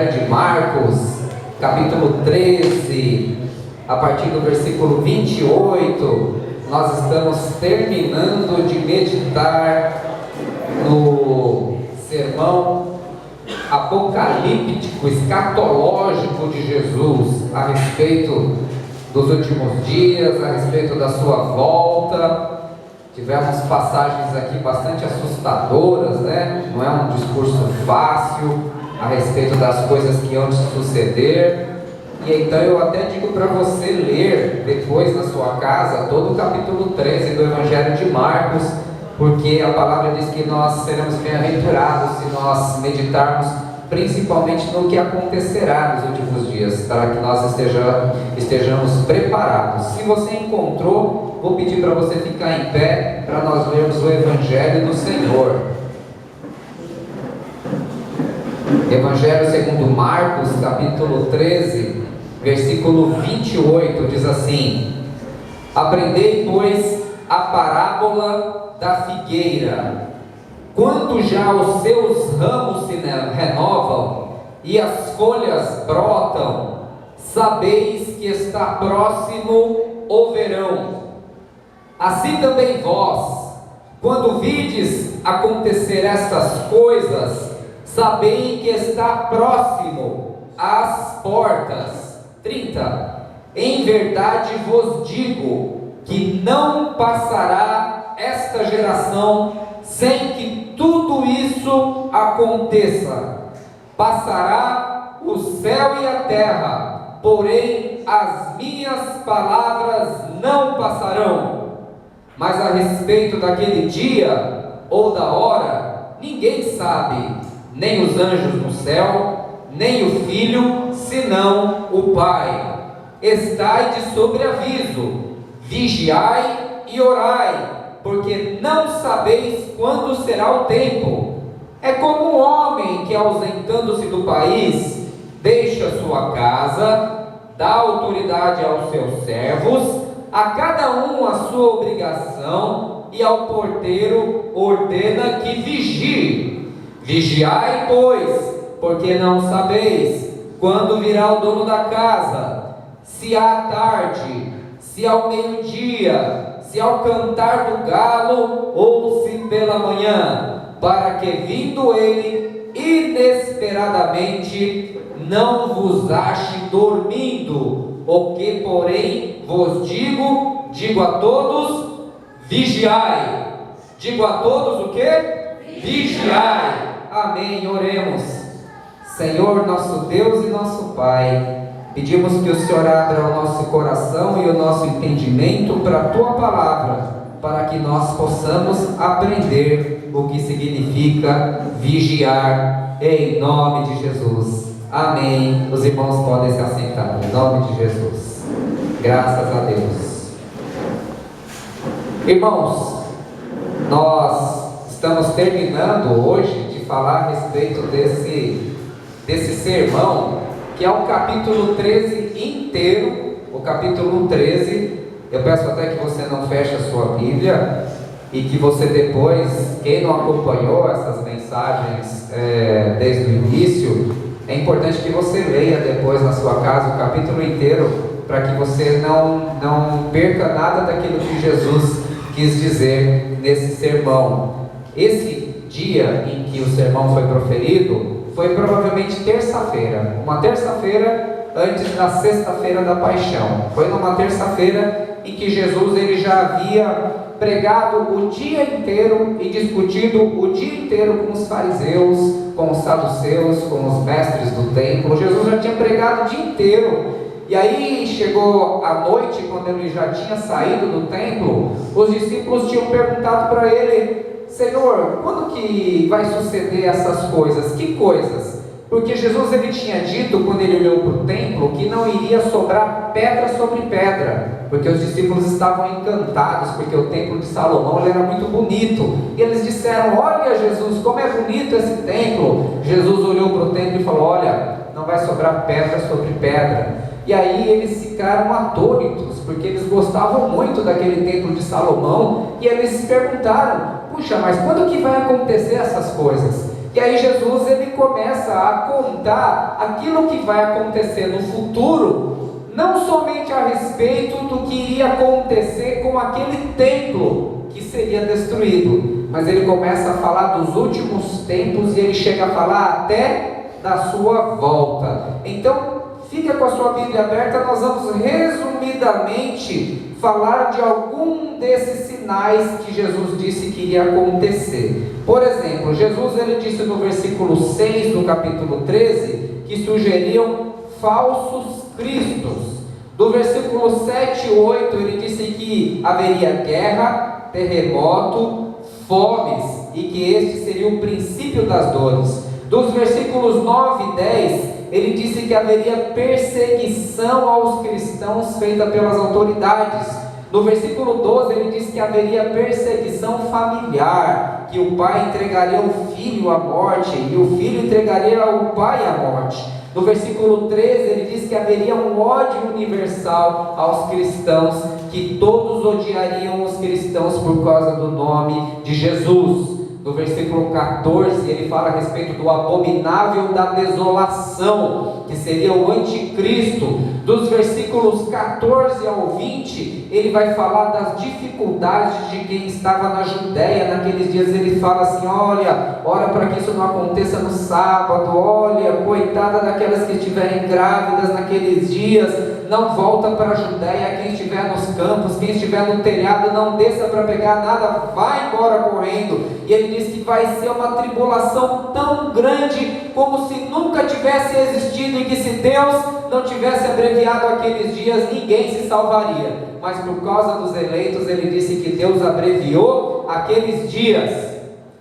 Evangelho de Marcos, capítulo 13, a partir do versículo 28, nós estamos terminando de meditar no sermão apocalíptico, escatológico de Jesus, a respeito dos últimos dias, a respeito da sua volta. Tivemos passagens aqui bastante assustadoras, né? Não é um discurso fácil a respeito das coisas que hão de suceder. E então eu até digo para você ler depois na sua casa todo o capítulo 13 do Evangelho de Marcos, porque a palavra diz que nós seremos bem-aventurados se nós meditarmos principalmente no que acontecerá nos últimos dias, para que nós estejamos preparados. Se você encontrou, vou pedir para você ficar em pé para nós lermos o Evangelho do Senhor. Evangelho segundo Marcos, capítulo 13, versículo 28, diz assim: Aprendei, pois, a parábola da figueira. Quando já os seus ramos se renovam e as folhas brotam, sabeis que está próximo o verão. Assim também vós, quando vides acontecer estas coisas, sabei que está próximo às portas. 30. Em verdade vos digo que não passará esta geração sem que tudo isso aconteça. Passará o céu e a terra, porém as minhas palavras não passarão. Mas a respeito daquele dia ou da hora, ninguém sabe, nem os anjos no céu, nem o Filho, senão o Pai. Estai de sobreaviso, vigiai e orai, porque não sabeis quando será o tempo. É como um homem que, ausentando-se do país, deixa sua casa, dá autoridade aos seus servos, a cada um a sua obrigação, e ao porteiro ordena que vigie. Vigiai, pois, porque não sabeis quando virá o dono da casa, se à tarde, se ao meio-dia, se ao cantar do galo, ou se pela manhã, para que vindo ele inesperadamente não vos ache dormindo. O que porém vos digo a todos, vigiai. Digo a todos o que? Vigiai. Amém. Oremos. Senhor, nosso Deus e nosso Pai, pedimos que o Senhor abra o nosso coração e o nosso entendimento para a Tua Palavra, para que nós possamos aprender o que significa vigiar, em nome de Jesus. Amém. Os irmãos podem se assentar, em nome de Jesus. Graças a Deus. Irmãos, nós estamos terminando hoje de falar a respeito desse sermão, que é o capítulo 13 inteiro. O capítulo 13, eu peço até que você não feche a sua Bíblia, e que você depois, quem não acompanhou essas mensagens desde o início, é importante que você leia depois na sua casa o capítulo inteiro, para que você não perca nada daquilo que Jesus quis dizer nesse sermão. Esse dia em que o sermão foi proferido foi provavelmente terça-feira, uma terça-feira antes da sexta-feira da paixão. Foi numa terça-feira em que Jesus ele já havia pregado o dia inteiro e discutido o dia inteiro com os fariseus, com os saduceus, com os mestres do templo. Jesus já tinha pregado o dia inteiro. E aí chegou a noite, quando ele já tinha saído do templo, os discípulos tinham perguntado para ele: Senhor, quando que vai suceder essas coisas? Que coisas? Porque Jesus ele tinha dito, quando ele olhou para o templo, que não iria sobrar pedra sobre pedra, porque os discípulos estavam encantados, porque o templo de Salomão ele era muito bonito, e eles disseram: olha Jesus, como é bonito esse templo. Jesus olhou para o templo e falou: olha, não vai sobrar pedra sobre pedra. E aí eles ficaram atônitos, porque eles gostavam muito daquele templo de Salomão, e eles se perguntaram: puxa, mas quando que vai acontecer essas coisas? E aí Jesus ele começa a contar aquilo que vai acontecer no futuro, não somente a respeito do que iria acontecer com aquele templo que seria destruído, mas ele começa a falar dos últimos tempos e ele chega a falar até da sua volta. Então, fica com a sua Bíblia aberta, nós vamos resumidamente falar de algum desses sinais que Jesus disse que iria acontecer. Por exemplo, Jesus ele disse no versículo 6 do capítulo 13 que surgiriam falsos cristos. Do versículo 7 e 8 ele disse que haveria guerra, terremoto, fomes e que este seria o princípio das dores. Dos versículos 9 e 10 ele disse que haveria perseguição aos cristãos feita pelas autoridades. No versículo 12 ele disse que haveria perseguição familiar, que o pai entregaria o filho à morte e o filho entregaria o pai à morte. No versículo 13 ele diz que haveria um ódio universal aos cristãos, que todos odiariam os cristãos por causa do nome de Jesus. No versículo 14 ele fala a respeito do abominável da desolação, que seria o anticristo. Dos versículos 14 ao 20 ele vai falar das dificuldades de quem estava na Judéia naqueles dias. Ele fala assim: olha, ora para que isso não aconteça no sábado, olha, coitada daquelas que estiverem grávidas naqueles dias, não volta para a Judéia, quem estiver nos campos, quem estiver no telhado, não desça para pegar nada, vai embora correndo. E ele diz que vai ser uma tribulação tão grande como se nunca tivesse existido, e que se Deus não tivesse abreviado aqueles dias, ninguém se salvaria. Mas por causa dos eleitos, ele disse que Deus abreviou aqueles dias.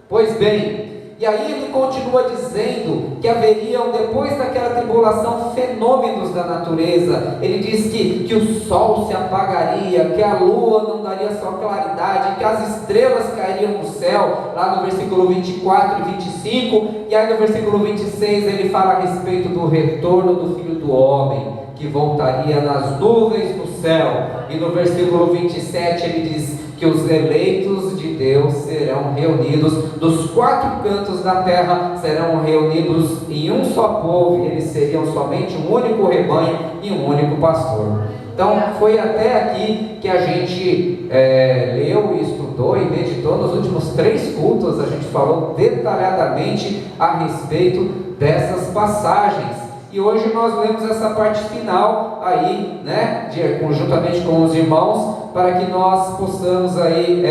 Pois bem, e aí ele continua dizendo que haveriam, depois daquela tribulação, fenômenos da natureza. Ele diz que o sol se apagaria, que a lua não daria sua claridade, que as estrelas cairiam do céu, lá no versículo 24 e 25, e aí no versículo 26 ele fala a respeito do retorno do Filho do Homem, que voltaria nas nuvens do céu. E no versículo 27 ele diz que os eleitos de Deus serão reunidos dos quatro cantos da terra, serão reunidos em um só povo, e eles seriam somente um único rebanho e um único pastor. Então foi até aqui que a gente leu e estudou e meditou nos últimos 3 cultos. A gente falou detalhadamente a respeito dessas passagens. E hoje nós lemos essa parte final aí, né, conjuntamente com os irmãos, para que nós possamos aí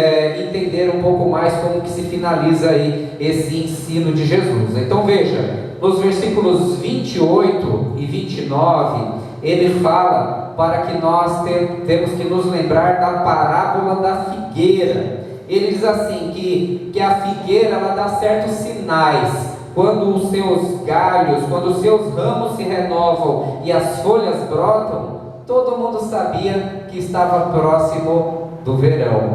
entender um pouco mais como que se finaliza aí esse ensino de Jesus. Então veja, nos versículos 28 e 29, ele fala para que nós temos que nos lembrar da parábola da figueira. Ele diz assim, que a figueira ela dá certos sinais. Quando os seus galhos, quando os seus ramos se renovam e as folhas brotam, todo mundo sabia que estava próximo do verão.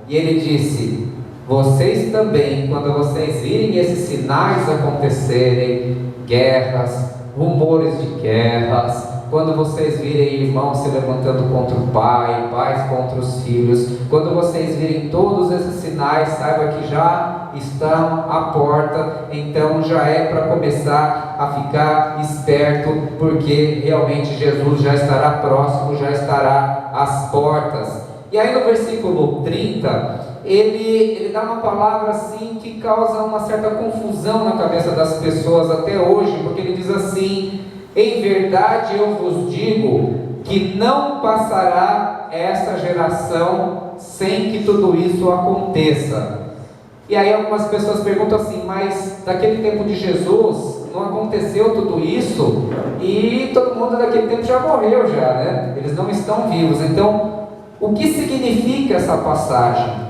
E ele disse: vocês também, quando vocês virem esses sinais acontecerem, guerras, rumores de guerras, quando vocês virem irmãos se levantando contra o pai, pais contra os filhos, quando vocês virem todos esses sinais, saiba que já estão à porta. Então já é para começar a ficar esperto, porque realmente Jesus já estará próximo, já estará às portas. E aí no versículo 30, ele dá uma palavra assim que causa uma certa confusão na cabeça das pessoas até hoje, porque ele diz assim: em verdade eu vos digo que não passará esta geração sem que tudo isso aconteça. E aí algumas pessoas perguntam assim: mas daquele tempo de Jesus não aconteceu tudo isso? E todo mundo daquele tempo já morreu já, né? Eles não estão vivos. Então, o que significa essa passagem?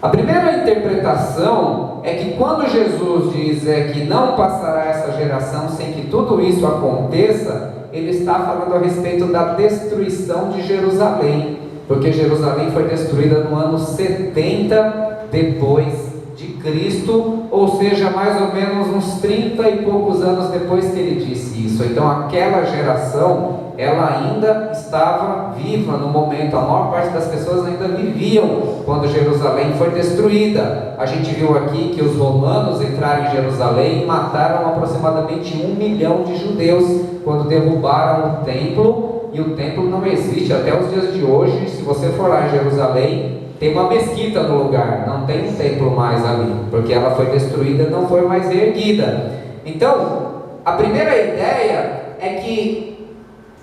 A primeira interpretação é que quando Jesus diz que não passará essa geração sem que tudo isso aconteça, ele está falando a respeito da destruição de Jerusalém, porque Jerusalém foi destruída no ano 70 depois de Cristo, ou seja, mais ou menos uns 30 e poucos anos depois que ele disse isso. Então aquela geração, ela ainda estava viva no momento, a maior parte das pessoas ainda viviam quando Jerusalém foi destruída. A gente viu aqui que os romanos entraram em Jerusalém e mataram aproximadamente 1 milhão de judeus, quando derrubaram o templo, e o templo não existe até os dias de hoje. Se você for lá em Jerusalém, tem uma mesquita no lugar, não tem um templo mais ali, porque ela foi destruída e não foi mais erguida. Então, a primeira ideia é que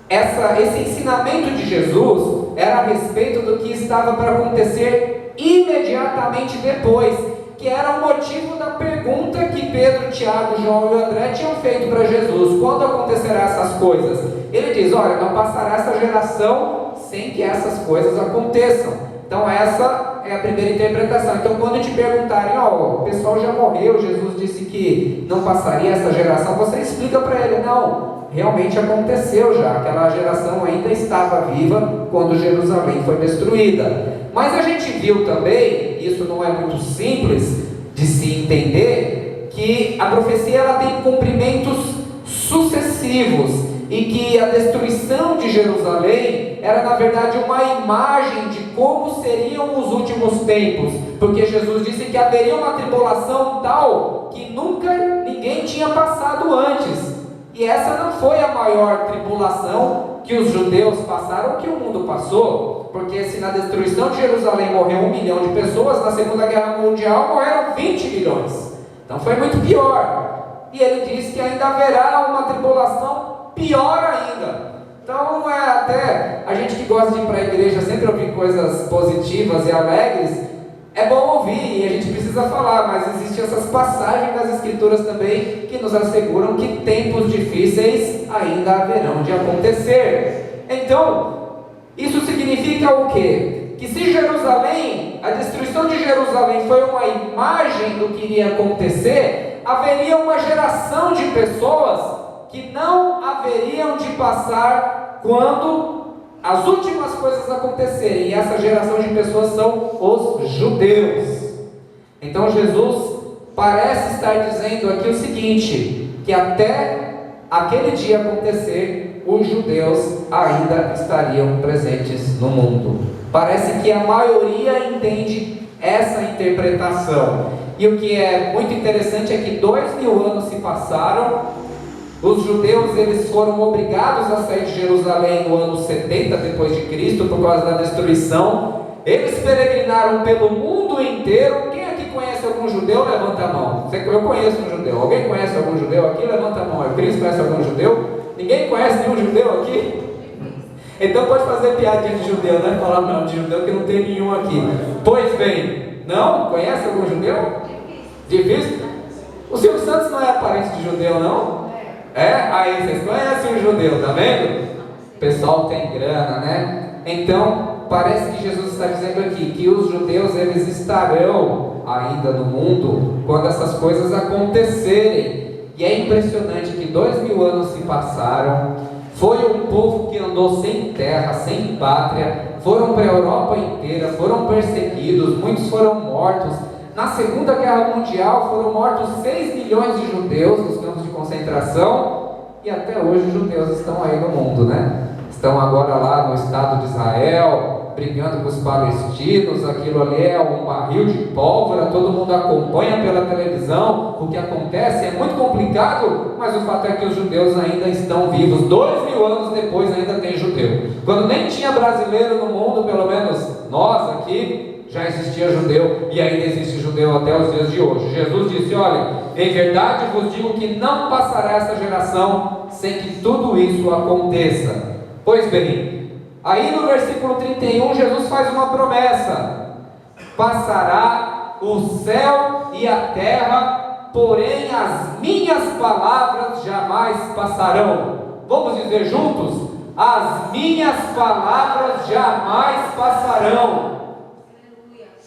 esse ensinamento de Jesus era a respeito do que estava para acontecer imediatamente depois, que era o motivo da pergunta que Pedro, Tiago, João e o André tinham feito para Jesus: quando acontecerão essas coisas? Ele diz: olha, não passará essa geração sem que essas coisas aconteçam. Então essa é a primeira interpretação. Então quando te perguntarem, o pessoal já morreu, Jesus disse que não passaria essa geração, você explica para ele: não, realmente aconteceu já, aquela geração ainda estava viva quando Jerusalém foi destruída. Mas a gente viu também, isso não é muito simples de se entender, que a profecia ela tem cumprimentos sucessivos, e que a destruição de Jerusalém era na verdade uma imagem de como seriam os últimos tempos, porque Jesus disse que haveria uma tribulação tal que nunca ninguém tinha passado antes. E essa não foi a maior tribulação que os judeus passaram, que o mundo passou, porque se na destruição de Jerusalém morreu 1 milhão de pessoas, na Segunda Guerra Mundial morreram 20 milhões. Então foi muito pior. E ele diz que ainda haverá uma tribulação pior ainda. Então até a gente que gosta de ir para a igreja sempre ouvir coisas positivas e alegres, é bom ouvir, e a gente precisa falar, mas existem essas passagens das Escrituras também que nos asseguram que tempos difíceis ainda haverão de acontecer. Então, isso significa o quê? Que se Jerusalém, a destruição de Jerusalém foi uma imagem do que iria acontecer, haveria uma geração de pessoas que não haveriam de passar quando as últimas coisas acontecerem, e essa geração de pessoas são os judeus. Então Jesus parece estar dizendo aqui o seguinte, que até aquele dia acontecer, os judeus ainda estariam presentes no mundo. Parece que a maioria entende essa interpretação, e o que é muito interessante é que 2000 anos se passaram. Os judeus eles foram obrigados a sair de Jerusalém no ano 70 depois de Cristo por causa da destruição. Eles peregrinaram pelo mundo inteiro. Quem aqui conhece algum judeu? Levanta a mão. Eu conheço um judeu. Alguém conhece algum judeu aqui? Levanta a mão. O Cris conhece algum judeu? Ninguém conhece nenhum judeu aqui? Então pode fazer piadinha de judeu, né? Falar não de judeu que não tem nenhum aqui. Pois bem, não? Conhece algum judeu? Difícil? O Silvio Santos não é parente de judeu, não? Aí vocês conhecem o judeu, tá vendo? O pessoal tem grana, né? Então, parece que Jesus está dizendo aqui que os judeus eles estarão ainda no mundo quando essas coisas acontecerem. E é impressionante que 2000 anos se passaram, foi um povo que andou sem terra, sem pátria, foram para a Europa inteira, foram perseguidos, muitos foram mortos. Na Segunda Guerra Mundial foram mortos 6 milhões de judeus nos campos de concentração, e até hoje os judeus estão aí no mundo, né? Estão agora lá no Estado de Israel, brigando com os palestinos. Aquilo ali é um barril de pólvora, todo mundo acompanha pela televisão o que acontece, é muito complicado, mas o fato é que os judeus ainda estão vivos. 2000 anos depois ainda tem judeu. Quando nem tinha brasileiro no mundo, pelo menos nós aqui, já existia judeu, e ainda existe judeu até os dias de hoje. Jesus disse: olha, em verdade vos digo que não passará essa geração sem que tudo isso aconteça. Pois bem, aí no versículo 31 Jesus faz uma promessa: passará o céu e a terra, porém as minhas palavras jamais passarão. Vamos dizer juntos? As minhas palavras jamais passarão.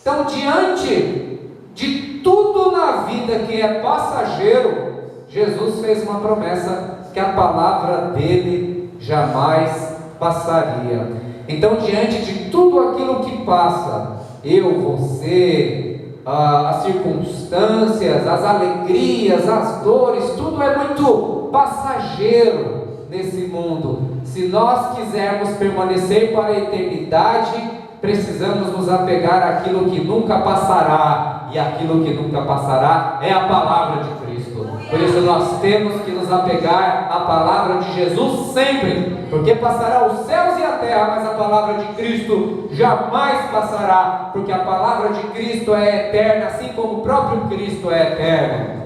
Então, diante de tudo na vida que é passageiro, Jesus fez uma promessa que a palavra dele jamais passaria. Então, diante de tudo aquilo que passa, eu, você, as circunstâncias, as alegrias, as dores, tudo é muito passageiro nesse mundo. Se nós quisermos permanecer para a eternidade, precisamos nos apegar àquilo que nunca passará, e aquilo que nunca passará é a palavra de Cristo. Por isso nós temos que nos apegar à palavra de Jesus sempre, porque passará os céus e a terra, mas a palavra de Cristo jamais passará, porque a palavra de Cristo é eterna, assim como o próprio Cristo é eterno.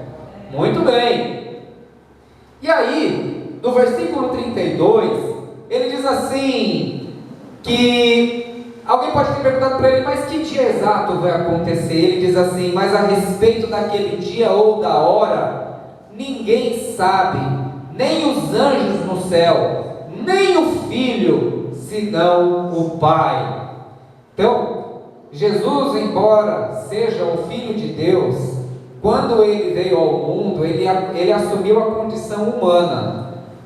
Muito bem. E aí, no versículo 32, ele diz assim, que alguém pode ter perguntado para ele, mas que dia exato vai acontecer? Ele diz assim, mas a respeito daquele dia ou da hora, ninguém sabe, nem os anjos no céu, nem o Filho, senão o Pai. Então, Jesus, embora seja o Filho de Deus, quando ele veio ao mundo, ele assumiu a condição humana.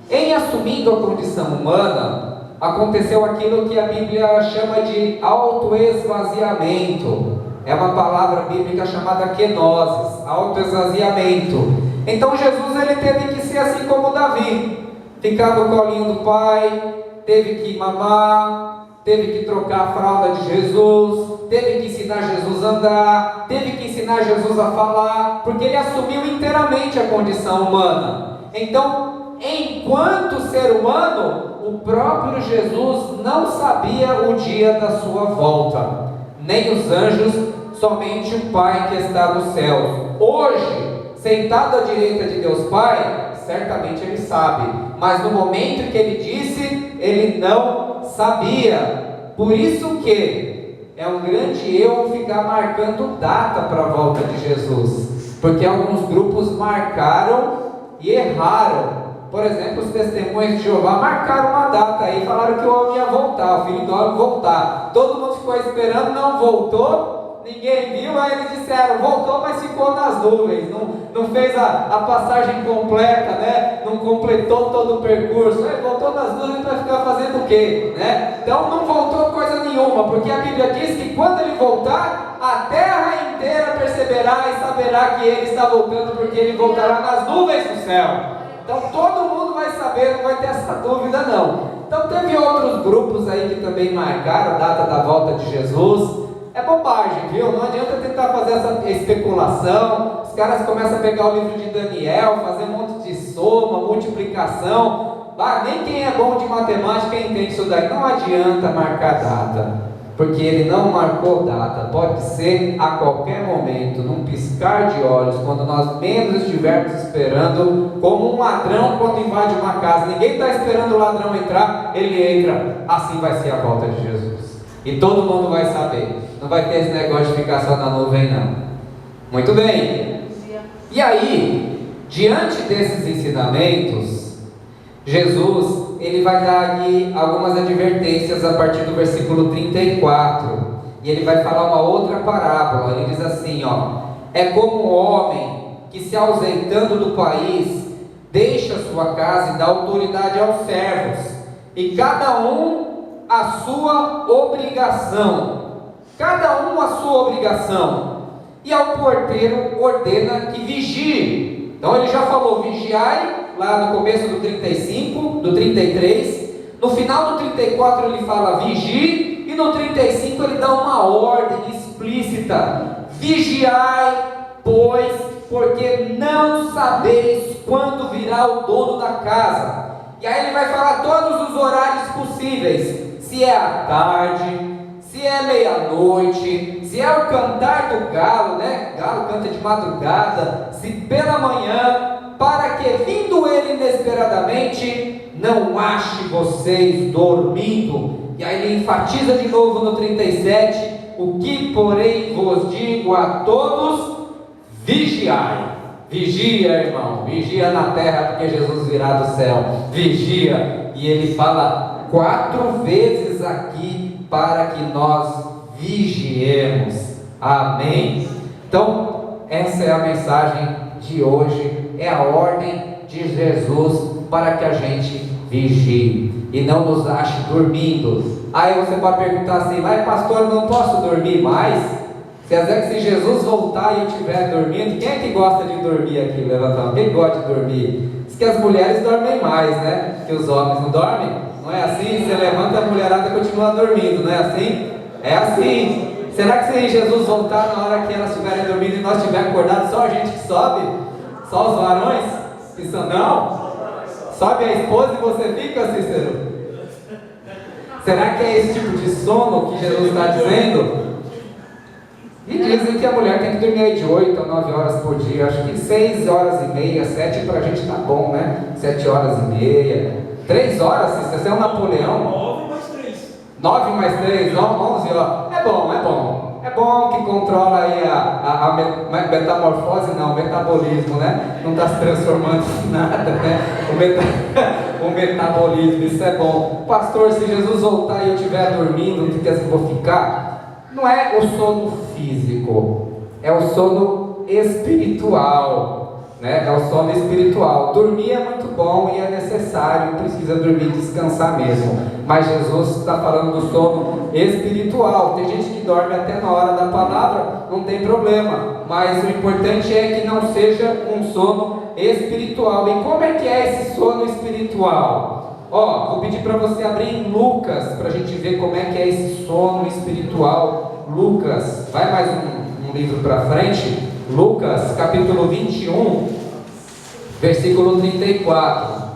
Em assumindo a condição humana, aconteceu aquilo que a Bíblia chama de autoesvaziamento. É uma palavra bíblica chamada kenosis, autoesvaziamento. Então Jesus ele teve que ser assim como Davi, ficar no colinho do pai, teve que mamar, teve que trocar a fralda de Jesus, teve que ensinar Jesus a andar, teve que ensinar Jesus a falar, porque ele assumiu inteiramente a condição humana. Então, enquanto ser humano, o próprio Jesus não sabia o dia da sua volta, nem os anjos, somente o Pai que está nos céus. Hoje, sentado à direita de Deus Pai, certamente ele sabe, mas no momento em que ele disse, ele não sabia. Por isso que é um grande erro ficar marcando data para a volta de Jesus, porque alguns grupos marcaram e erraram. Por exemplo, os testemunhos de Jeová marcaram uma data aí, falaram que o homem ia voltar, o filho do homem ia voltar. Todo mundo ficou esperando, não voltou, ninguém viu, aí eles disseram, voltou, mas ficou nas nuvens, não fez a passagem completa, né? Não completou todo o percurso, aí voltou nas nuvens para ficar fazendo o quê? Né? Então não voltou coisa nenhuma, porque a Bíblia diz que quando ele voltar, a terra inteira perceberá e saberá que ele está voltando, porque ele voltará nas nuvens do céu. Então todo mundo vai saber, não vai ter essa dúvida não. Então teve outros grupos aí que também marcaram a data da volta de Jesus. É bobagem, viu? Não adianta tentar fazer essa especulação. Os caras começam a pegar o livro de Daniel, fazer um monte de soma, multiplicação. Nem quem é bom de matemática entende isso daí. Não adianta marcar data, porque ele não marcou data. Pode ser a qualquer momento, num piscar de olhos, quando nós menos estivermos esperando, como um ladrão quando invade uma casa. Ninguém está esperando o ladrão entrar, ele entra. Assim vai ser a volta de Jesus, e todo mundo vai saber. Não vai ter esse negócio de ficar só na nuvem não. Muito bem. E aí, diante desses ensinamentos, Jesus ele vai dar aqui algumas advertências a partir do versículo 34, e ele vai falar uma outra parábola. Ele diz assim, é como um homem que, se ausentando do país, deixa sua casa e dá autoridade aos servos, e cada um a sua obrigação, e ao porteiro ordena que vigie. Então ele já falou vigiai, lá no começo do 35, do 33, no final do 34 ele fala vigie, e no 35 ele dá uma ordem explícita: vigiai, pois, porque não sabeis quando virá o dono da casa. E aí ele vai falar todos os horários possíveis, se é à tarde, se é meia-noite, se é o cantar do galo, né? Galo canta de madrugada, se pela manhã, para que, vindo ele inesperadamente, não ache vocês dormindo. E aí ele enfatiza de novo no 37, o que porém vos digo a todos, vigiai. Vigia, irmão, vigia na terra, porque Jesus virá do céu, vigia. E ele fala 4 vezes aqui, para que nós vigiemos. Amém? Então, essa é a mensagem de hoje, é a ordem de Jesus para que a gente vigie e não nos ache dormindo. Aí você pode perguntar assim, mas pastor, eu não posso dormir mais? Se Jesus voltar e eu estiver dormindo, quem é que gosta de dormir aqui? Levantando. Quem gosta de dormir? Diz que as mulheres dormem mais, né? Que os homens não dormem? Não é assim? Você levanta, a mulherada continua dormindo, não é assim? É assim. Será que se Jesus voltar na hora que elas estiverem dormindo e nós estivermos acordados, só a gente que sobe? Só os varões? Que são, não? Sobe a esposa e você fica, Cícero? Será que é esse tipo de sono que Jesus está dizendo? E dizem que a mulher tem que dormir aí de 8 a 9 horas por dia. Acho que 6 horas e meia, 7 pra gente tá bom, né? 7 horas e meia. 3 horas, se você é um Napoleão. 9 mais 3. 9 mais 3, 11 horas. É bom, é bom. É bom que controla aí a metamorfose, não, o metabolismo, né? Não está se transformando em nada, né? O metabolismo, isso é bom. Pastor, se Jesus voltar e eu estiver dormindo, o que eu vou ficar? Não é o sono físico, é o sono espiritual, né? É o sono espiritual. Dormir é muito bom e é necessário, precisa dormir, descansar mesmo. Mas Jesus está falando do sono espiritual. Tem gente que dorme até na hora da palavra, não tem problema. Mas o importante é que não seja um sono espiritual. E como é que é esse sono espiritual? Vou pedir para você abrir em Lucas, para a gente ver como é que é esse sono espiritual. Lucas, vai mais um livro para frente. Lucas, capítulo 21, versículo 34.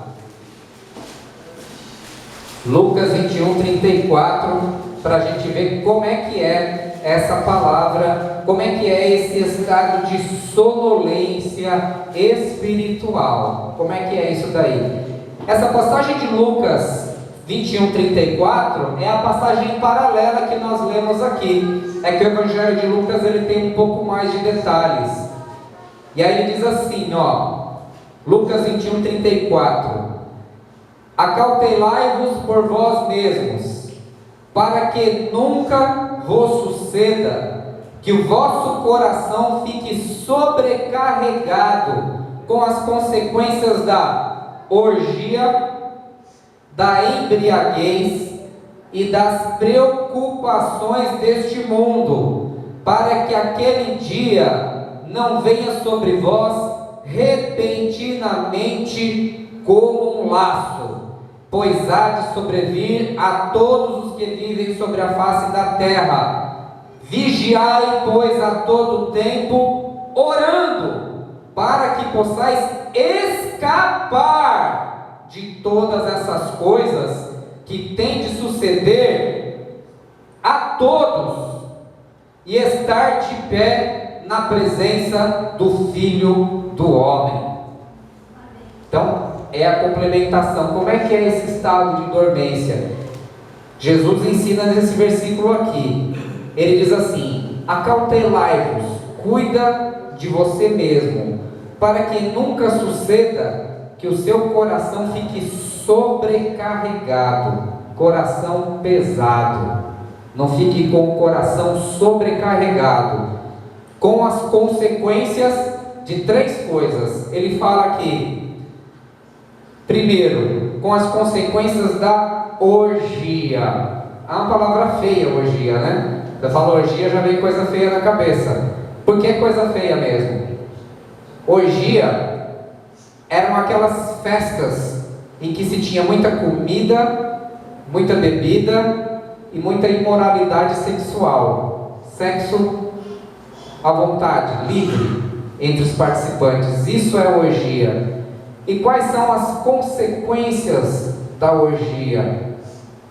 Lucas 21, 34, para a gente ver como é que é essa palavra, como é que é esse estado de sonolência espiritual. Como é que é isso daí? Essa passagem de Lucas 21, 34 é a passagem paralela que nós lemos aqui. É que o Evangelho de Lucas ele tem um pouco mais de detalhes. E aí ele diz assim, Lucas 21, 34: acautelai-vos por vós mesmos, para que nunca vos suceda que o vosso coração fique sobrecarregado com as consequências da orgia, da embriaguez e das preocupações deste mundo, para que aquele dia não venha sobre vós repentinamente como um laço, pois há de sobrevir a todos os que vivem sobre a face da terra. Vigiai, pois, a todo tempo, orando, para que possais escapar de todas essas coisas que têm de suceder a todos, e estar de pé na presença do Filho do Homem. Então, é a complementação. Como é que é esse estado de dormência? Jesus ensina nesse versículo aqui. Ele diz assim: acautelai-vos, cuida de você mesmo, para que nunca suceda que o seu coração fique sobrecarregado, coração pesado. Não fique com o coração sobrecarregado, com as consequências de 3 coisas. Ele fala aqui, primeiro, com as consequências da orgia. É uma palavra feia, orgia, né? Você fala orgia, já vem coisa feia na cabeça. Por que coisa feia mesmo? Orgia eram aquelas festas em que se tinha muita comida, muita bebida e muita imoralidade sexual. Sexo à vontade, livre entre os participantes. Isso é orgia. E quais são as consequências da orgia?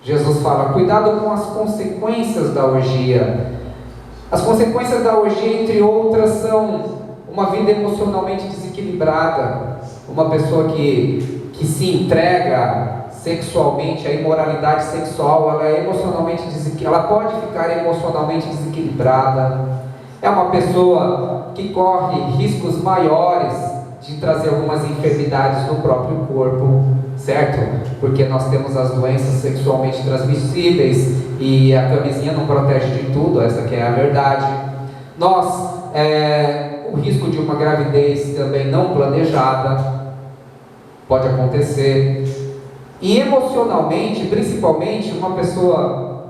Jesus fala: cuidado com as consequências da orgia. As consequências da orgia, entre outras, são uma vida emocionalmente desequilibrada, uma pessoa que se entrega sexualmente, a imoralidade sexual, ela é emocionalmente ela pode ficar emocionalmente desequilibrada. É uma pessoa que corre riscos maiores de trazer algumas enfermidades no próprio corpo, certo? Porque nós temos as doenças sexualmente transmissíveis e a camisinha não protege de tudo, essa que é a verdade. O risco de uma gravidez também não planejada pode acontecer. E emocionalmente, principalmente, uma pessoa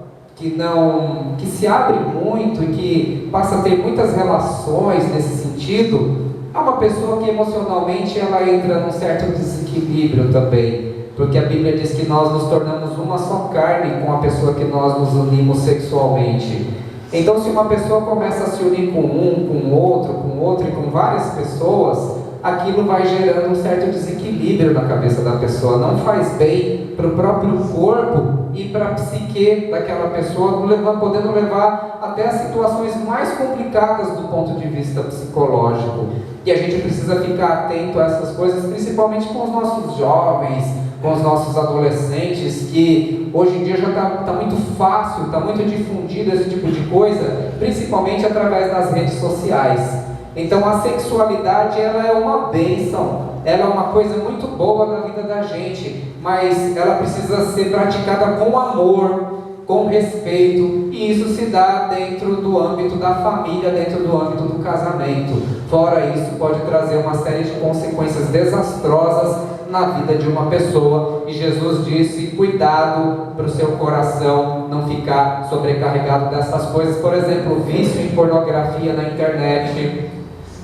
que se abre muito e que passa a ter muitas relações nesse sentido, é uma pessoa que emocionalmente ela entra num certo desequilíbrio também, porque a Bíblia diz que nós nos tornamos uma só carne com a pessoa que nós nos unimos sexualmente. Então, se uma pessoa começa a se unir com outro e com várias pessoas, aquilo vai gerando um certo desequilíbrio na cabeça da pessoa, não faz bem para o próprio corpo e para a psique daquela pessoa, podendo levar até as situações mais complicadas do ponto de vista psicológico. E a gente precisa ficar atento a essas coisas, principalmente com os nossos jovens, com os nossos adolescentes, que hoje em dia já está muito fácil, está muito difundido esse tipo de coisa, principalmente através das redes sociais. Então a sexualidade ela é uma bênção, ela é uma coisa muito boa na vida da gente, mas ela precisa ser praticada com amor, com respeito, e isso se dá dentro do âmbito da família, dentro do âmbito do casamento. Fora isso, pode trazer uma série de consequências desastrosas na vida de uma pessoa, e Jesus disse: cuidado para o seu coração não ficar sobrecarregado dessas coisas. Por exemplo, vício em pornografia na internet.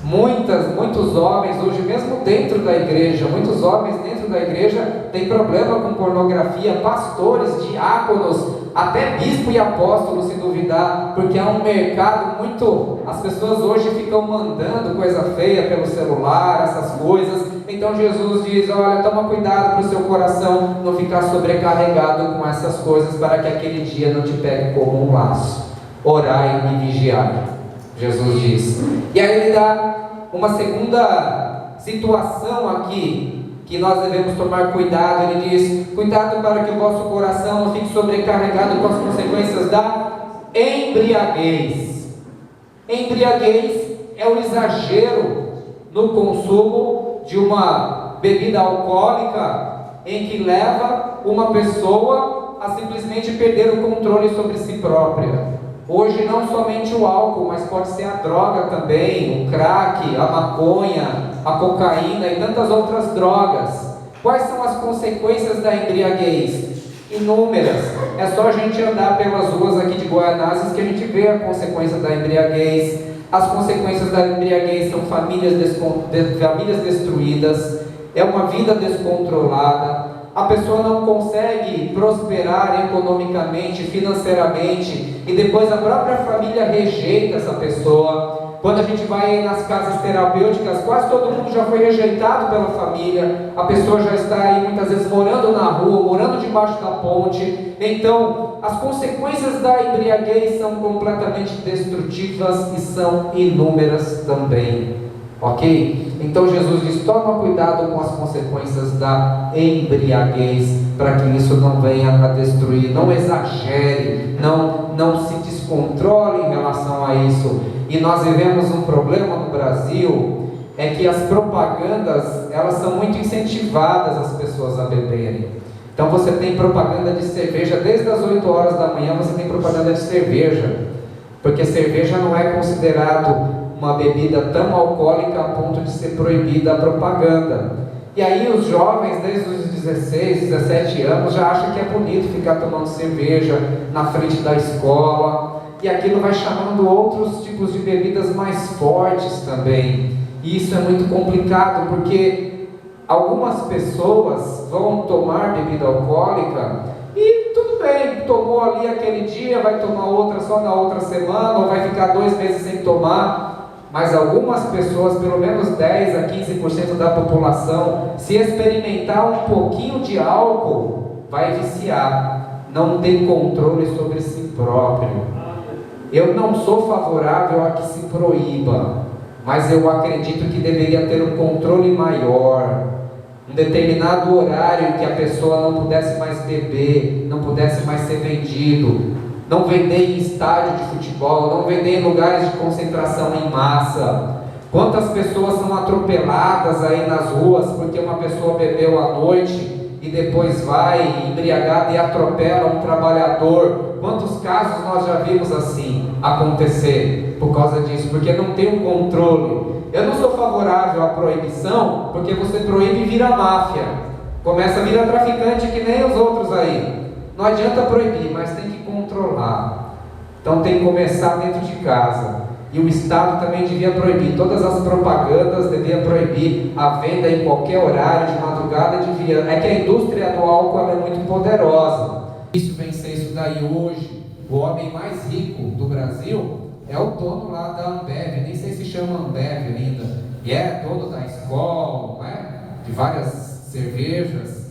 Muitos homens hoje, mesmo dentro da igreja, muitos homens dentro da igreja têm problema com pornografia, pastores, diáconos, até bispo e apóstolo, se duvidar, porque há um mercado muito... As pessoas hoje ficam mandando coisa feia pelo celular, essas coisas. Então Jesus diz: olha, toma cuidado para o seu coração não ficar sobrecarregado com essas coisas, para que aquele dia não te pegue como um laço. Orai e vigiai, Jesus diz. E aí ele dá uma segunda situação aqui, que nós devemos tomar cuidado. Ele diz: cuidado para que o vosso coração não fique sobrecarregado com as consequências da embriaguez. Embriaguez é o exagero no consumo de uma bebida alcoólica, em que leva uma pessoa a simplesmente perder o controle sobre si própria. Hoje não somente o álcool, mas pode ser a droga também, o crack, a maconha, a cocaína e tantas outras drogas. Quais são as consequências da embriaguez? Inúmeras. É só a gente andar pelas ruas aqui de Guaianazes que a gente vê a consequência da embriaguez. As consequências da embriaguez são famílias destruídas, é uma vida descontrolada. A pessoa não consegue prosperar economicamente, financeiramente, e depois a própria família rejeita essa pessoa. Quando a gente vai nas casas terapêuticas, quase todo mundo já foi rejeitado pela família. A pessoa já está aí muitas vezes morando na rua, morando debaixo da ponte. Então, as consequências da embriaguez são completamente destrutivas e são inúmeras também. Ok? Então Jesus diz: toma cuidado com as consequências da embriaguez, para que isso não venha a destruir, não exagere, não se descontrole em relação a isso. E nós vivemos um problema no Brasil, é que as propagandas, elas são muito incentivadas as pessoas a beberem. Então você tem propaganda de cerveja, desde as 8 horas da manhã você tem propaganda de cerveja, porque cerveja não é considerado uma bebida tão alcoólica a ponto de ser proibida a propaganda. E aí os jovens, desde os 16, 17 anos, já acham que é bonito ficar tomando cerveja na frente da escola, e aquilo vai chamando outros tipos de bebidas mais fortes também. E isso é muito complicado, porque algumas pessoas vão tomar bebida alcoólica e tudo bem, tomou ali aquele dia, vai tomar outra só na outra semana, ou vai ficar 2 meses sem tomar. Mas algumas pessoas, pelo menos 10 a 15% da população, se experimentar um pouquinho de álcool, vai viciar, não tem controle sobre si próprio. Eu não sou favorável a que se proíba, mas eu acredito que deveria ter um controle maior, um determinado horário que a pessoa não pudesse mais beber, não pudesse mais ser vendido, não vender em estádio de futebol, não vender em lugares de concentração em massa. Quantas pessoas são atropeladas aí nas ruas porque uma pessoa bebeu à noite e depois vai embriagada e atropela um trabalhador? Quantos casos nós já vimos assim acontecer por causa disso? Porque não tem um controle. Eu não sou favorável à proibição, porque você proíbe e vira máfia, começa a virar traficante que nem os outros aí. Não adianta proibir, mas tem que controlar. Então tem que começar dentro de casa. E o Estado também devia proibir, todas as propagandas devia proibir a venda em qualquer horário, de madrugada devia. É que a indústria do álcool ela é muito poderosa. Difícil vencer isso daí hoje. O homem mais rico do Brasil é o dono lá da Ambev, nem sei se chama Ambev ainda, e é dono da Skol, não é? De várias cervejas,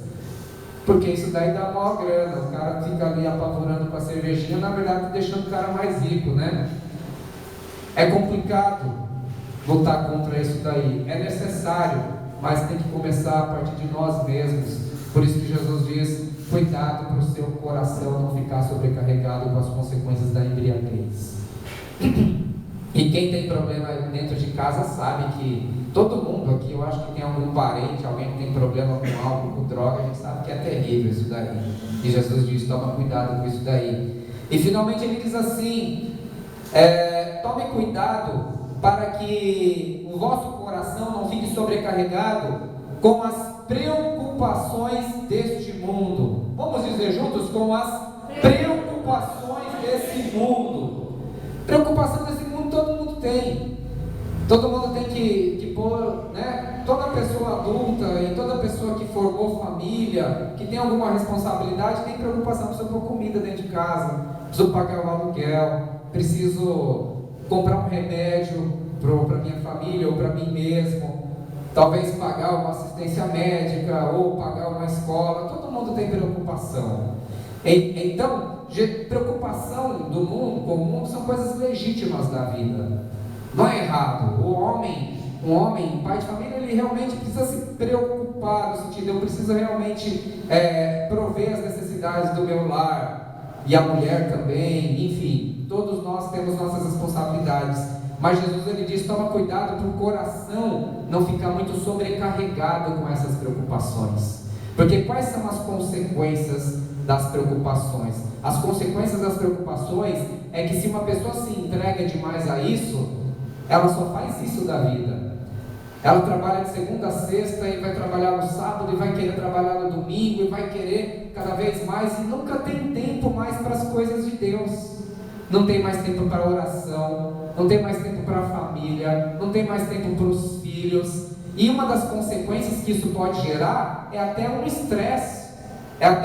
porque isso daí dá maior grana. O cara fica ali apavorando com a cervejinha, na verdade deixando o cara mais rico, né? É complicado lutar contra isso daí, é necessário, mas tem que começar a partir de nós mesmos. Por isso que Jesus diz: cuidado para o seu coração não ficar sobrecarregado com as consequências da embriaguez. E quem tem problema dentro de casa sabe que todo mundo aqui, eu acho que tem algum parente, alguém que tem problema com álcool, com droga, a gente sabe que é terrível isso daí. E Jesus diz: toma cuidado com isso daí. E finalmente ele diz assim: tome cuidado para que o vosso coração não fique sobrecarregado com as preocupações deste mundo. Vamos dizer juntos: com as preocupações desse mundo. Preocupação desse mundo todo mundo tem. Todo mundo tem que pôr, né? Toda pessoa adulta e toda pessoa que formou família, que tem alguma responsabilidade, tem preocupação. Preciso pôr comida dentro de casa, preciso pagar o aluguel, preciso comprar um remédio para minha família ou para mim mesmo, talvez pagar uma assistência médica ou pagar uma escola. Todo mundo tem preocupação. Então, preocupação do mundo com o mundo são coisas legítimas da vida. Não é errado. Um homem, pai de família, ele realmente precisa se preocupar no sentido: eu preciso realmente prover as necessidades do meu lar, e a mulher também, enfim, todos nós temos nossas responsabilidades. Mas Jesus ele diz: toma cuidado para o coração não ficar muito sobrecarregado com essas preocupações. Porque quais são as consequências das preocupações? As consequências das preocupações é que se uma pessoa se entrega demais a isso, ela só faz isso da vida. Ela trabalha de segunda a sexta e vai trabalhar no sábado e vai querer trabalhar no domingo e vai querer cada vez mais, e nunca tem tempo mais para as coisas de Deus. Não tem mais tempo para oração, não tem mais tempo para a família, não tem mais tempo para os filhos. E uma das consequências que isso pode gerar é até um estresse. E a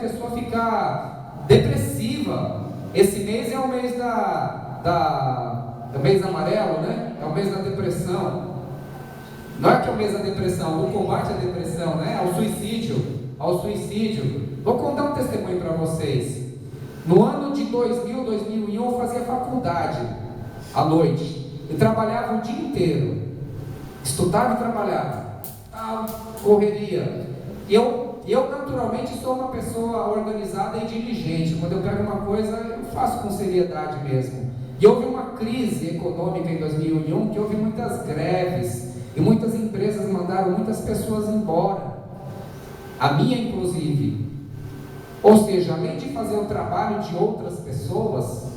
pessoa fica depressiva. Esse mês é o mês é o mês amarelo, né? É o mês da depressão. Não é que é o mês da depressão, o combate à depressão, né? Ao suicídio. Vou contar um testemunho para vocês. No ano de 2001, eu fazia faculdade à noite e trabalhava o dia inteiro. Estudava e trabalhava. Correria. E eu naturalmente sou uma pessoa organizada e diligente. Quando eu pego uma coisa, eu faço com seriedade mesmo. E houve uma crise econômica em 2001, que houve muitas greves, e muitas empresas mandaram muitas pessoas embora, a minha inclusive. Ou seja, além de fazer o trabalho de outras pessoas,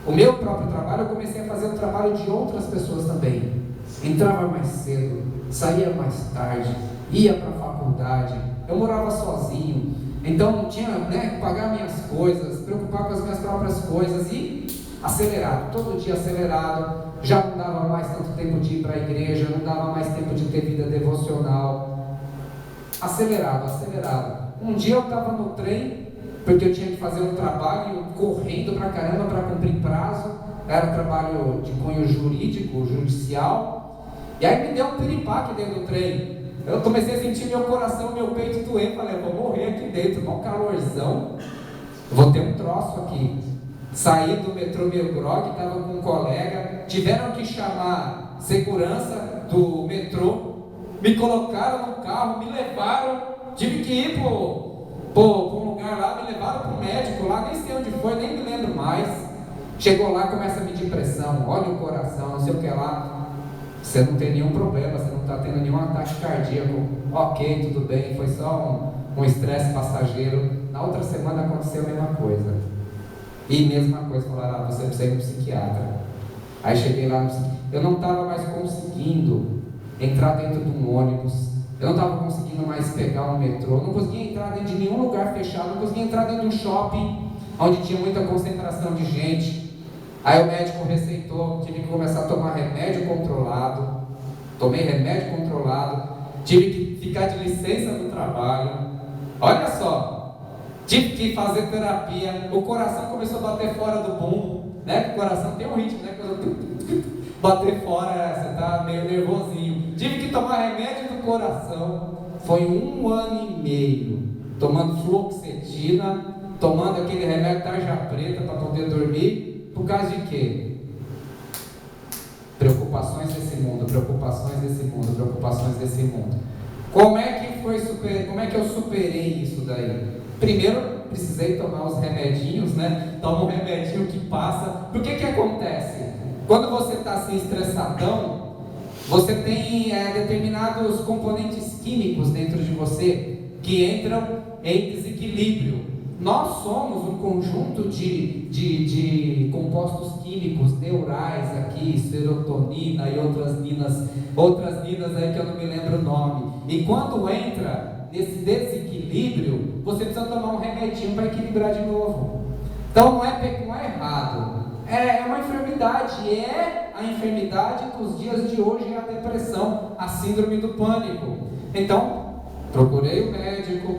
o meu próprio trabalho, eu comecei a fazer o trabalho de outras pessoas também. Entrava mais cedo, saía mais tarde, ia para a faculdade, eu morava sozinho, então tinha que pagar minhas coisas, preocupar com as minhas próprias coisas, e acelerado, todo dia acelerado. Já não dava mais tanto tempo de ir para a igreja, não dava mais tempo de ter vida devocional. Acelerado. Um dia eu estava no trem, porque eu tinha que fazer um trabalho correndo pra caramba para cumprir prazo. Era trabalho de cunho jurídico, judicial. E aí me deu um piripaque dentro do trem. Eu comecei a sentir meu coração, meu peito doer. Falei: eu vou morrer aqui dentro, um calorzão. Vou ter um troço aqui. Saí do metrô meio grogue, estava com um colega, tiveram que chamar segurança do metrô, me colocaram no carro, me levaram, tive que ir para um lugar lá, me levaram para um médico lá, nem sei onde foi, nem me lembro mais. Chegou lá, começa a medir pressão, olha o coração, não sei o que lá. Você não tem nenhum problema, você não está tendo nenhum ataque cardíaco. Ok, tudo bem, foi só um estresse passageiro. Na outra semana aconteceu a mesma coisa. E mesma coisa, falaram: você precisa ir no psiquiatra. Aí cheguei lá, eu não estava mais conseguindo entrar dentro de um ônibus, eu não estava conseguindo mais pegar um metrô, não conseguia entrar dentro de nenhum lugar fechado, não conseguia entrar dentro de um shopping. onde tinha muita concentração de gente. Aí o médico receitou, tive que começar a tomar remédio controlado. Tomei remédio controlado, tive que ficar de licença do trabalho. Olha só, tive que fazer terapia. O coração começou a bater fora do bumbo, né? O coração tem um ritmo, né? Quando bater fora, você está meio nervosinho. Tive que tomar remédio do coração. Foi 1 ano e meio tomando fluoxetina, tomando aquele remédio tarja preta para poder dormir. Por causa de quê? Preocupações desse mundo, preocupações desse mundo, preocupações desse mundo. Como é que eu superei isso daí? Primeiro, precisei tomar os remedinhos, né? Toma um remedinho que passa. Por que acontece? Quando você está assim estressadão, você tem determinados componentes químicos dentro de você que entram em desequilíbrio. Nós somos um conjunto de compostos químicos neurais aqui, serotonina e outras ninas aí que eu não me lembro o nome. E quando entra nesse desequilíbrio, você precisa tomar um remedinho para equilibrar de novo. Então não é errado, é uma enfermidade, é a enfermidade dos dias de hoje, é a depressão, a síndrome do pânico. Então, procurei o médico,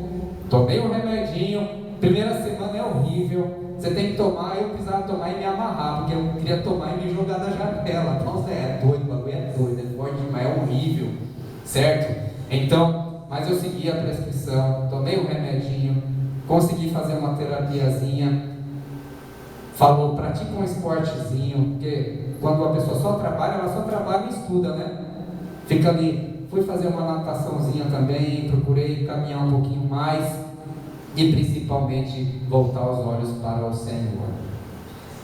tomei um remedinho. Primeira semana é horrível, você tem que tomar. Eu precisava tomar e me amarrar, porque eu queria tomar e me jogar da janela. Então você é doido, o bagulho é doido, é forte demais, é horrível, certo? Então, mas eu segui a prescrição, tomei um remedinho, consegui fazer uma terapiazinha. Falou, pratica um esportezinho, porque quando a pessoa só trabalha, ela só trabalha e estuda, né? Fica ali. Fui fazer uma nataçãozinha também, procurei caminhar um pouquinho mais. E principalmente voltar os olhos para o Senhor.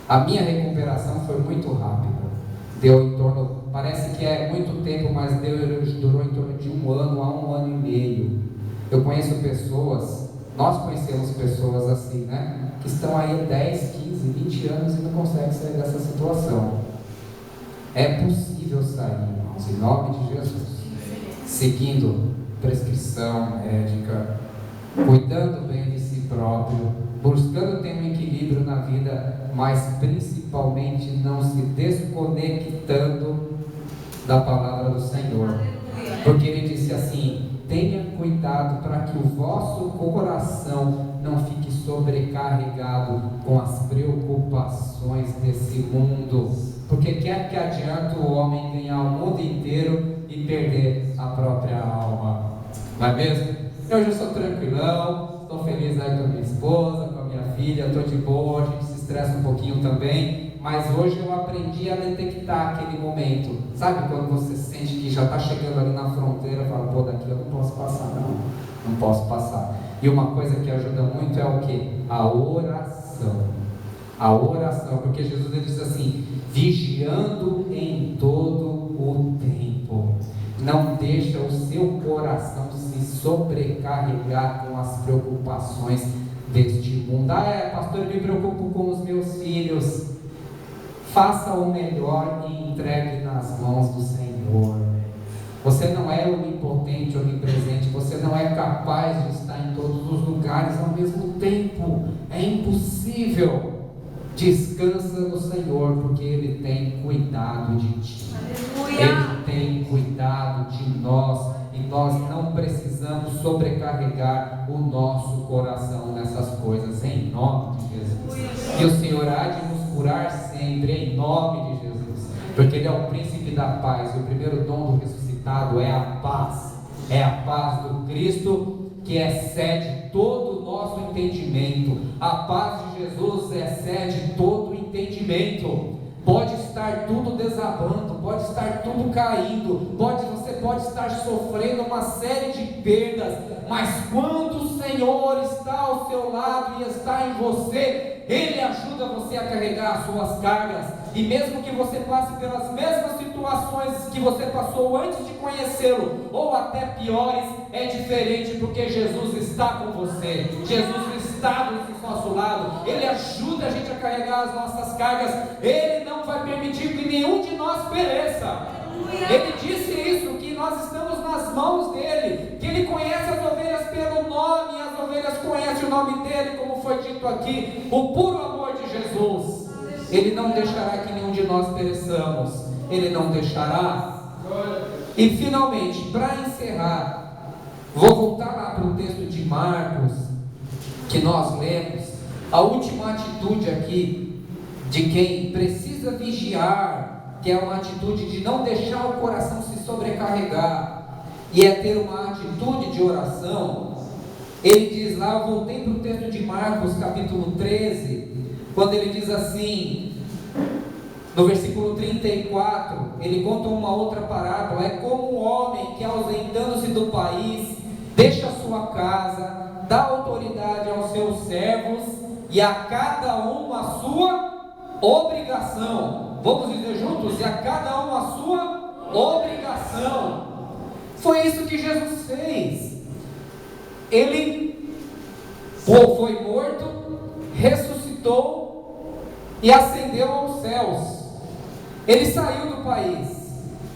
A minha recuperação foi muito rápida. Deu em torno, parece que é muito tempo, mas durou em torno de 1 ano a 1 ano e meio. Eu conheço pessoas, nós conhecemos pessoas assim, né? Que estão aí 10, 15, 20 anos e não conseguem sair dessa situação. É possível sair, irmãos, em nome de Jesus. Seguindo prescrição médica, cuidando bem de si próprio, buscando ter um equilíbrio na vida, mas principalmente não se desconectando da palavra do Senhor. Porque ele disse assim: tenha cuidado para que o vosso coração não fique sobrecarregado com as preocupações desse mundo. Porque quer que adianta o homem ganhar o mundo inteiro e perder a própria alma? Não é mesmo? Eu já sou tranquilão, estou feliz aí com a minha esposa, com a minha filha, estou de boa, a gente se estressa um pouquinho também, mas hoje eu aprendi a detectar aquele momento. Sabe quando você sente que já está chegando ali na fronteira, fala, pô, daqui eu não posso passar não posso passar. E uma coisa que ajuda muito é o que? A oração. A oração, porque Jesus ele diz assim, vigiando em todo o tempo. Não deixa o seu coração se sobrecarregar com as preocupações deste mundo. Pastor, eu me preocupo com os meus filhos. Faça o melhor e entregue nas mãos do Senhor. Você não é onipotente, onipresente. Você não é capaz de estar em todos os lugares ao mesmo tempo. É impossível. Descansa no Senhor, porque Ele tem cuidado de ti. Aleluia. Ele tem cuidado de nós, e nós não precisamos sobrecarregar o nosso coração nessas coisas, em nome de Jesus. E o Senhor há de nos curar sempre, em nome de Jesus, porque Ele é o príncipe da paz, e o primeiro dom do ressuscitado é a paz do Cristo, que excede todo o nosso entendimento. A paz de Jesus excede todo o entendimento. Pode estar tudo desabando, pode estar tudo caindo, você pode estar sofrendo uma série de perdas, mas quando o Senhor está ao seu lado e está em você, Ele ajuda você a carregar as suas cargas. E mesmo que você passe pelas mesmas situações que você passou antes de conhecê-lo, ou até piores, é diferente, porque Jesus está com você. Jesus está do nosso lado. Ele ajuda a gente a carregar as nossas cargas. Ele não vai permitir que nenhum de nós pereça. Ele disse isso, que nós estamos nas mãos dele, que Ele conhece as ovelhas pelo nome, e as ovelhas conhecem o nome dele, como foi dito aqui, o puro amor de Jesus. Ele não deixará que nenhum de nós pereçamos. Ele não deixará. E finalmente, para encerrar, vou voltar lá para o texto de Marcos, que nós lemos. A última atitude aqui, de quem precisa vigiar, que é uma atitude de não deixar o coração se sobrecarregar, e é ter uma atitude de oração. Ele diz lá, eu voltei para o texto de Marcos, capítulo 13, quando ele diz assim, no versículo 34, ele conta uma outra parábola. É como um homem que, ausentando-se do país, deixa a sua casa, dá autoridade aos seus servos, e a cada um a sua obrigação. Vamos dizer juntos? E a cada um a sua obrigação. Foi isso que Jesus fez. Ele foi morto, ressuscitou e ascendeu aos céus. Ele saiu do país,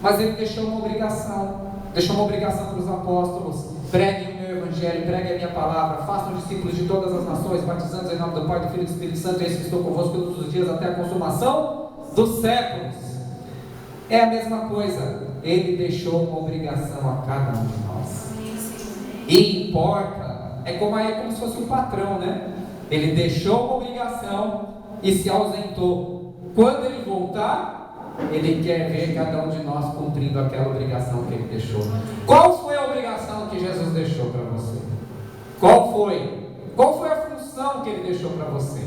mas ele deixou uma obrigação para os apóstolos: preguem o meu evangelho, preguem a minha palavra, façam discípulos de todas as nações, batizando-os em nome do Pai, do Filho e do Espírito Santo, eis que estou convosco todos os dias até a consumação dos séculos. É a mesma coisa, ele deixou uma obrigação a cada um de nós. E importa, é como se fosse um patrão, né? Ele deixou uma obrigação e se ausentou. Quando ele voltar, ele quer ver cada um de nós cumprindo aquela obrigação que ele deixou. Qual foi a obrigação que Jesus deixou para você? Qual foi? Qual foi a função que ele deixou para você?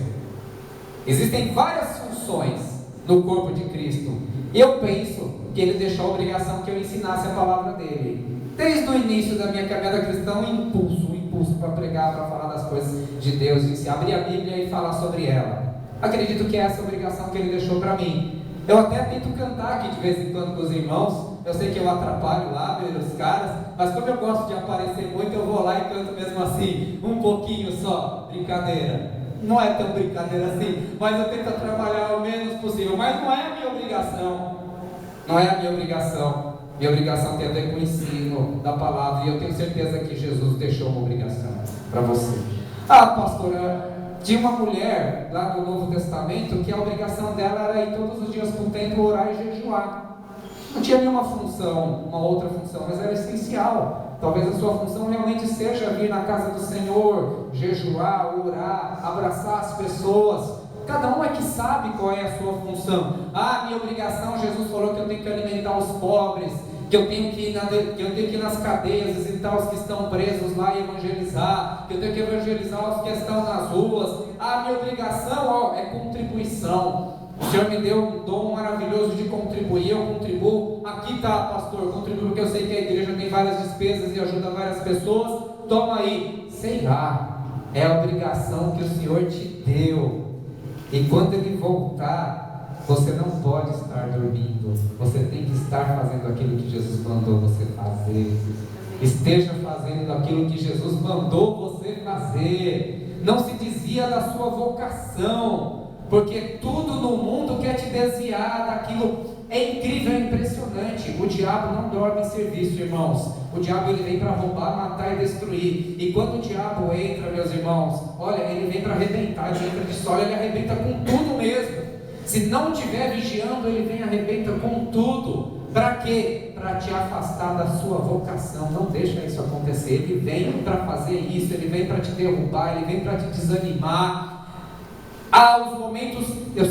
Existem várias funções no corpo de Cristo. Eu penso que ele deixou a obrigação que eu ensinasse a palavra dele. Desde o início da minha caminhada cristã, um impulso para pregar, para falar das coisas de Deus, e se abrir a Bíblia e falar sobre ela. Acredito que é essa a obrigação que ele deixou para mim. Eu até tento cantar aqui de vez em quando com os irmãos. Eu sei que eu atrapalho lá, ver os caras, mas como eu gosto de aparecer muito, eu vou lá e canto mesmo assim, um pouquinho só. Brincadeira. Não é tão brincadeira assim, mas eu tento trabalhar o menos possível. Mas não é a minha obrigação. Não é a minha obrigação. Minha obrigação tem a ver com o ensino da palavra, e eu tenho certeza que Jesus deixou uma obrigação para você. Ah, pastora, tinha uma mulher lá no Novo Testamento que a obrigação dela era ir todos os dias para o templo orar e jejuar. Não tinha nenhuma função, uma outra função, mas era essencial. Talvez a sua função realmente seja vir na casa do Senhor, jejuar, orar, abraçar as pessoas. Cada um é que sabe qual é a sua função. Ah, minha obrigação, Jesus falou que eu tenho que alimentar os pobres, que eu tenho que ir nas cadeias, visitar os que estão presos lá e evangelizar, que eu tenho que evangelizar os que estão nas ruas. Ah, minha obrigação é contribuição. O Senhor me deu um dom maravilhoso de contribuir, eu contribuo. Aqui está, pastor, eu contribuo porque eu sei que a igreja tem várias despesas e ajuda várias pessoas. Toma aí. Sei lá, é a obrigação que o Senhor te deu. E quando Ele voltar, você não pode estar dormindo. Você tem que estar fazendo aquilo que Jesus mandou você fazer. Esteja fazendo aquilo que Jesus mandou você fazer. Não se desvia da sua vocação, porque tudo no mundo quer te desviar daquilo. É incrível, é impressionante. O diabo não dorme em serviço, irmãos. O diabo ele vem para roubar, matar e destruir. E quando o diabo entra, meus irmãos, olha, ele vem para arrebentar. Ele entra de sol, ele arrebenta com tudo mesmo. Se não estiver vigiando, ele vem e arrebenta com tudo. Para quê? Para te afastar da sua vocação. Não deixa isso acontecer. Ele vem para fazer isso, ele vem para te derrubar, ele vem para te desanimar. Os momentos, eu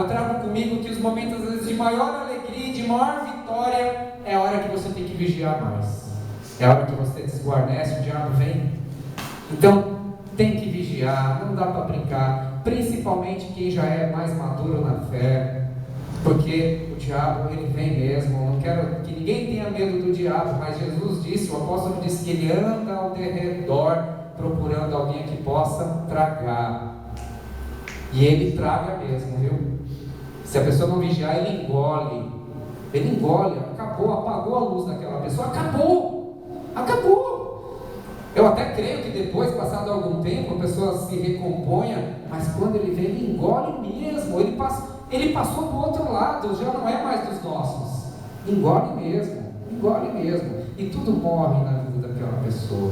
trago comigo que os momentos às vezes de maior alegria, de maior vitória, é a hora que você tem que vigiar mais. É a hora que você desguarnece, o diabo vem. Então, tem que vigiar, não dá para brincar, principalmente quem já é mais maduro na fé, porque o diabo ele vem mesmo. Não quero que ninguém tenha medo do diabo, mas Jesus disse, o apóstolo disse que ele anda ao derredor procurando alguém que possa tragar. E ele traga mesmo, viu? Se a pessoa não vigiar, ele engole. Ele engole, acabou, apagou a luz daquela pessoa, acabou. Eu até creio que depois, passado algum tempo, a pessoa se recomponha, mas quando ele vem, ele engole mesmo. Ele passou do outro lado, já não é mais dos nossos. Engole mesmo. E tudo morre na vida daquela pessoa.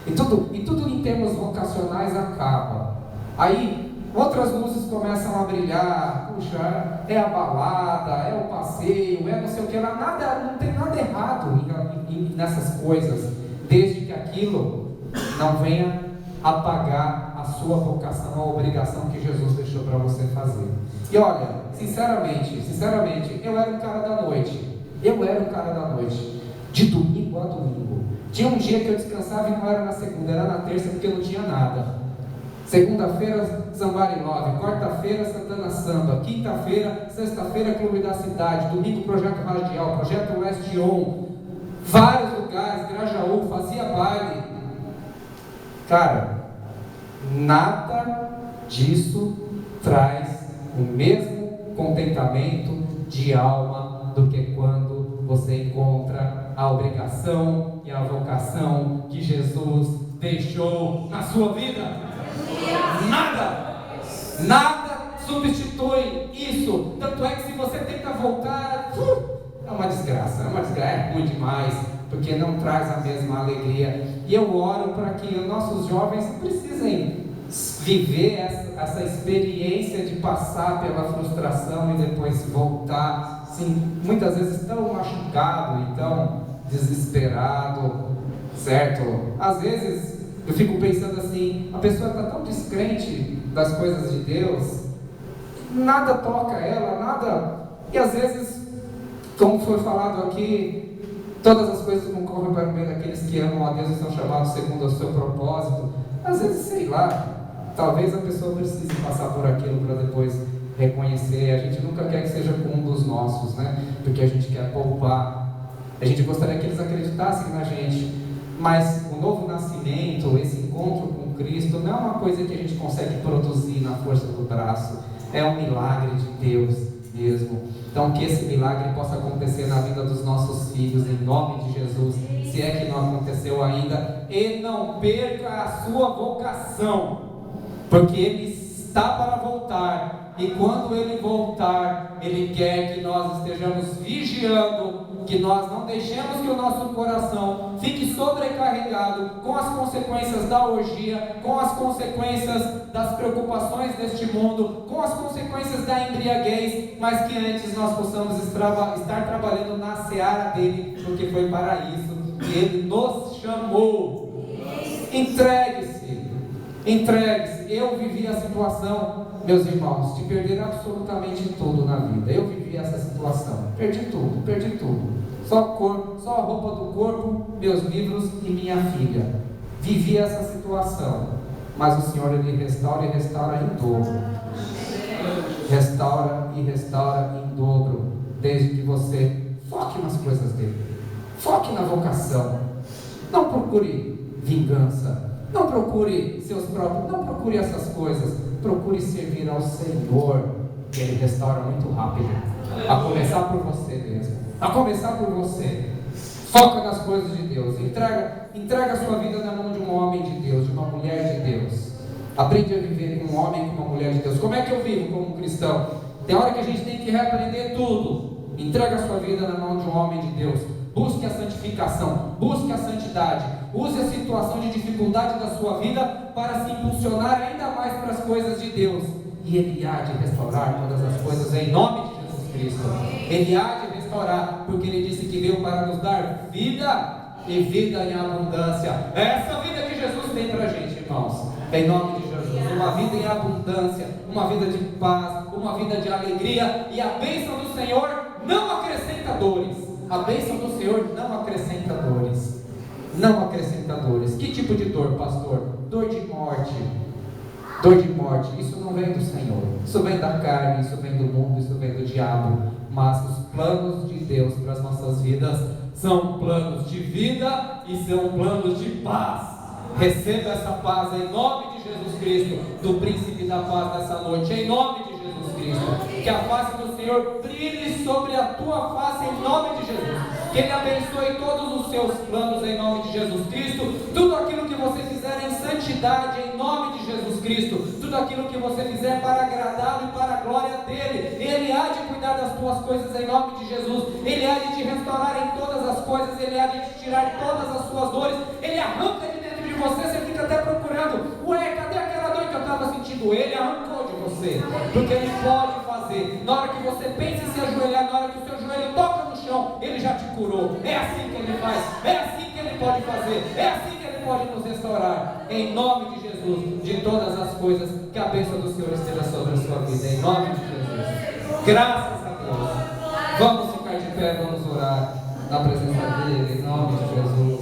E tudo em termos vocacionais acaba. Aí outras luzes começam a brilhar. Puxa, é a balada, é o passeio, é não sei o que lá. Não tem nada errado nessas coisas, desde que aquilo não venha apagar a sua vocação, a obrigação que Jesus deixou para você fazer. E olha, sinceramente, eu era um cara da noite. De domingo a domingo. Tinha um dia que eu descansava e não era na segunda, era na terça, porque não tinha nada. Segunda-feira, Somebody Love. Quarta-feira, Santana Samba. Quinta-feira, sexta-feira, Clube da Cidade. Domingo, Projeto Radial, Projeto West On. Vários lugares, Grajaú, fazia baile. Cara, nada disso traz o mesmo contentamento de alma do que quando você encontra a obrigação e a vocação que Jesus deixou na sua vida. Nada substitui isso. Tanto é que se você tenta voltar, é uma desgraça, é ruim demais, porque não traz a mesma alegria. E eu oro para que os nossos jovens não precisem viver essa experiência de passar pela frustração e depois voltar, assim, muitas vezes tão machucado e tão desesperado, certo? Às vezes eu fico pensando assim, a pessoa está tão descrente das coisas de Deus, nada toca ela, nada, e às vezes, como foi falado aqui, todas as coisas concorrem para o bem daqueles que amam a Deus e são chamados segundo o seu propósito. Às vezes, sei lá, talvez a pessoa precise passar por aquilo para depois reconhecer. A gente nunca quer que seja com um dos nossos, né? Porque a gente quer poupar, a gente gostaria que eles acreditassem na gente. Mas o novo nascimento, esse encontro com Cristo, não é uma coisa que a gente consegue produzir na força do braço, é um milagre de Deus mesmo. Então que esse milagre possa acontecer na vida dos nossos filhos, em nome de Jesus, se é que não aconteceu ainda. E não perca a sua vocação, porque Ele está para voltar, e quando Ele voltar, Ele quer que nós estejamos vigiando, que nós não deixemos que o nosso coração fique sobrecarregado com as consequências da orgia, com as consequências das preocupações deste mundo, com as consequências da embriaguez, mas que antes nós possamos estar trabalhando na seara dele, porque foi para isso que Ele nos chamou. Entregue-se. Eu vivi a situação, meus irmãos, de perder absolutamente tudo na vida. Eu vivi essa situação, perdi tudo. Só a roupa do corpo, meus livros e minha filha. Vivi essa situação, mas o Senhor, Ele restaura e restaura em dobro. Restaura e restaura em dobro, desde que você foque nas coisas dele, foque na vocação. Não procure vingança, não procure seus próprios, não procure essas coisas, procure servir ao Senhor, que Ele restaura muito rápido, a começar por você mesmo, a começar por você. Foca nas coisas de Deus, entrega a sua vida na mão de um homem de Deus, de uma mulher de Deus. Aprende a viver com um homem e com uma mulher de Deus. Como é que eu vivo como um cristão? Tem hora que a gente tem que reaprender tudo. Entrega a sua vida na mão de um homem de Deus. Busque a santificação, busque a santidade, use a situação de dificuldade da sua vida para se impulsionar ainda mais para as coisas de Deus, e Ele há de restaurar todas as coisas em nome de Jesus Cristo. Ele há de restaurar, porque Ele disse que veio para nos dar vida e vida em abundância. É essa vida que Jesus tem para a gente, irmãos, em nome de Jesus. Uma vida em abundância, uma vida de paz, uma vida de alegria, e a bênção do Senhor não acrescenta dores. A bênção do Senhor não acrescenta dores. Não acrescenta dores. Que tipo de dor, pastor? Dor de morte. Dor de morte. Isso não vem do Senhor. Isso vem da carne, isso vem do mundo, isso vem do diabo. Mas os planos de Deus para as nossas vidas são planos de vida e são planos de paz. Receba essa paz em nome de Jesus Cristo, do príncipe da paz nessa noite, em nome de Jesus Cristo. Que a face do Senhor brilhe sobre a tua face em nome de Jesus. Que Ele abençoe todos os seus planos em nome de Jesus Cristo. Tudo aquilo que você fizer em santidade em nome de Jesus Cristo. Tudo aquilo que você fizer para agradá-lo e para a glória dEle. Ele há de cuidar das tuas coisas em nome de Jesus. Ele há de te restaurar em todas as coisas. Ele há de te tirar todas as suas dores. Ele arranca de dentro de você porque Ele pode fazer. Na hora que você pensa em se ajoelhar, na hora que o seu joelho toca no chão, Ele já te curou. É assim que Ele faz, é assim que Ele pode fazer, é assim que Ele pode nos restaurar. Em nome de Jesus, de todas as coisas, que a bênção do Senhor esteja sobre a sua vida. Em nome de Jesus. Graças a Deus. Vamos ficar de pé, vamos orar na presença dEle, em nome de Jesus.